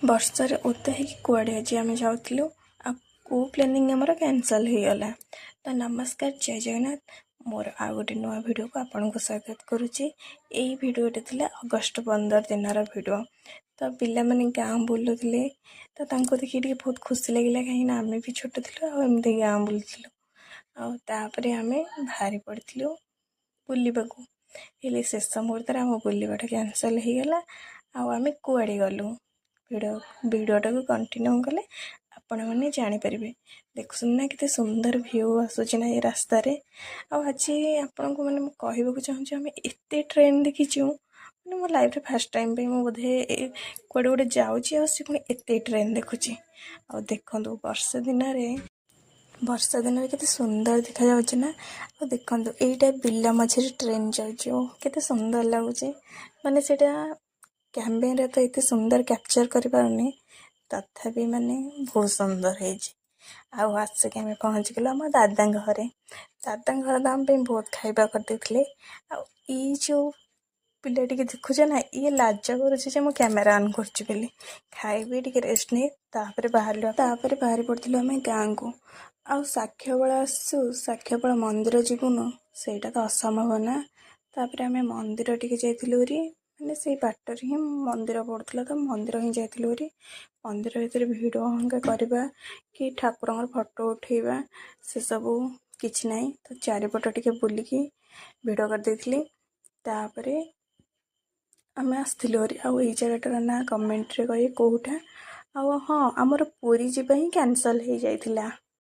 ବର୍ଷାରେ ଓଦା ହେଇକି କୁଆଡ଼େ ଆଜି ଆମେ ଯାଉଥିଲୁ ଆଉ କେଉଁ ପ୍ଲାନିଂ ଆମର କ୍ୟାନସଲ୍ ହେଇଗଲା। ତ ନମସ୍କାର, ଜୟ ଜଗନ୍ନାଥ। ମୋର ଆଉ ଗୋଟେ ନୂଆ ଭିଡ଼ିଓକୁ ଆପଣଙ୍କୁ ସ୍ୱାଗତ କରୁଛି। ଏଇ ଭିଡ଼ିଓଟି ଥିଲା ଅଗଷ୍ଟ 15 ଦିନର ଭିଡ଼ିଓ। ତ ପିଲାମାନେ ଗାଁ ବୁଲୁଥିଲେ, ତ ତାଙ୍କୁ ଦେଖି ଟିକେ ବହୁତ ଖୁସି ଲାଗିଲା, କାହିଁକିନା ଆମେ ବି ଛୋଟ ଥିଲୁ ଆଉ ଏମିତି ଗାଁ ବୁଲୁଥିଲୁ। ଆଉ ତାପରେ ଆମେ ବାହାରି ପଡ଼ିଥିଲୁ ବୁଲିବାକୁ, ହେଲେ ଶେଷ ମୁହୂର୍ତ୍ତରେ ଆମ ବୁଲିବାଟା କ୍ୟାନସଲ୍ ହେଇଗଲା। ଆଉ ଆମେ କୁଆଡ଼େ ଗଲୁ, ଭିଡ଼ିଓଟାକୁ କଣ୍ଟିନ୍ୟୁ କଲେ ଆପଣମାନେ ଜାଣିପାରିବେ। ଦେଖୁଛନ୍ତି ନା କେତେ ସୁନ୍ଦର ଭିଉ ଆସୁଛି ନା ଏ ରାସ୍ତାରେ। ଆଉ ଆଜି ଆପଣଙ୍କୁ ମୁଁ କହିବାକୁ ଚାହୁଁଛି, ଆମେ ଏତେ ଟ୍ରେନ୍ ଦେଖିଛୁ, ମୋ ଲାଇଫ୍ରେ ଫାର୍ଷ୍ଟ ଟାଇମ୍ ପାଇଁ ମୁଁ ବୋଧେ କୁଆଡ଼େ ଗୋଟେ ଯାଉଛି ଆଉ ସେ ପୁଣି ଏତେ ଟ୍ରେନ୍ ଦେଖୁଛି। ଆଉ ଦେଖନ୍ତୁ ବର୍ଷା ଦିନରେ କେତେ ସୁନ୍ଦର ଦେଖାଯାଉଛି ନା। ଆଉ ଦେଖନ୍ତୁ ଏଇଟା ବିଲ ମଝିରେ ଟ୍ରେନ୍ ଯାଉଛି, ଓ କେତେ ସୁନ୍ଦର ଲାଗୁଛି। ସେଇଟା କ୍ୟାମେରା ତ ଏତେ ସୁନ୍ଦର କ୍ୟାପଚର୍ କରିପାରୁନି, ତଥାପି ବହୁତ ସୁନ୍ଦର ହେଇଛି। ଆଉ ଆସିକି ଆମେ ପହଞ୍ଚିଗଲୁ ଆମ ଦାଦାଙ୍କ ଘରେ। ଦାଦାଙ୍କ ଘର ତ ଆମ ପାଇଁ ବହୁତ ଖାଇବା କରିଦେଇଥିଲେ। ଆଉ ଏଇ ଯେଉଁ ପିଲା ଟିକେ ଦେଖୁଛ ନା, ଇଏ ଲାଜ କରୁଛି ଯେ ମୁଁ କ୍ୟାମେରା ଅନ୍ କରୁଛି ବୋଲି। ଖାଇବି ଟିକେ ରେଷ୍ଟ ନେଇ ତାପରେ ବାହାରି ପଡ଼ିଥିଲୁ ଆମେ ଗାଁକୁ। ଆଉ ସାକ୍ଷୀଗୋପାଳ ଆସିଛୁ, ସାକ୍ଷୀଗୋପାଳ ମନ୍ଦିର ଯିବୁନୁ, ସେଇଟା ତ ଅସମ୍ଭବ ନା। ତାପରେ ଆମେ ମନ୍ଦିର ଟିକେ ଯାଇଥିଲୁ ହେରି, ସେଇ ବାଟରେ ହିଁ ମନ୍ଦିର ପଡ଼ୁଥିଲା, ତ ମନ୍ଦିର ହିଁ ଯାଇଥିଲୁ ହେରି। ମନ୍ଦିର ଭିତରେ ଭିଡ଼ିଓ ହଙ୍କା କରିବା କି ଠାକୁରଙ୍କର ଫଟୋ ଉଠେଇବା ସେସବୁ କିଛି ନାହିଁ। ତ ଚାରିପଟ ଟିକେ ବୁଲିକି ଭିଡ଼ିଓ କରିଦେଇଥିଲି। ତାପରେ ଆମେ ଆସିଥିଲୁ ହେରି। ଆଉ ଏଇ ଜାଗାଟାର ନାଁ କମେଣ୍ଟରେ କହିବେ କେଉଁଟା। ଆଉ ହଁ, ଆମର ପୁରୀ ଯିବା ହିଁ କ୍ୟାନସଲ୍ ହେଇଯାଇଥିଲା।